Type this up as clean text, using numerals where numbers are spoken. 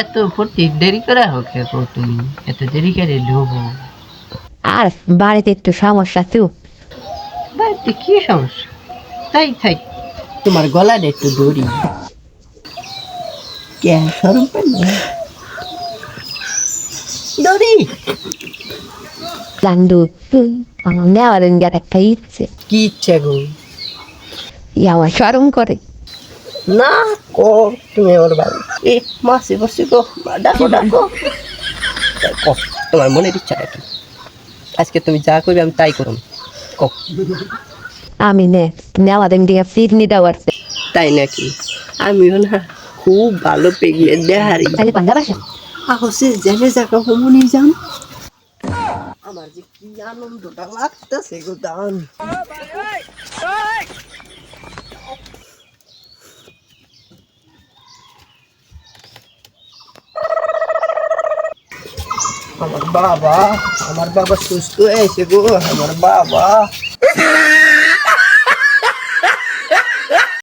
এত ফুর্তি দেরি করে হোক তুমি এত দেরি করে ঢুকো আর বাড়িতে একটু সমস্যা তো। বাড়িতে কি সমস্যা তাই থাই তোমার গলাটা একটু দড়ি কে সরম পেলে দড়ি লান্ডু আমার নেওয়ার ইন্ডিয়ার একটা ইচ্ছে, কি ইচ্ছা গো আমার সরম করে। না কর তুমি আমার বাড়ি এ মাসি বসে গো ডাকো ডাকো কও, তোমার মনের ইচ্ছাটা কি আজকে তুমি যা করবে আমি তাই করুম কও আমি নেওয়ার ইন্ডিয়া ফিরনি দেওয়ার তাই নাকি আমিও না খুব ভালো পেগলে দেহারি তাহলে পাঞ্জাব আসে। হচ্ছে জেনে যাকা হমনি যান আমার যে কি আনন্দটা লাগতেছে গো দান আমার বাবা সুস্থ হয়েছে গো আমার বাবা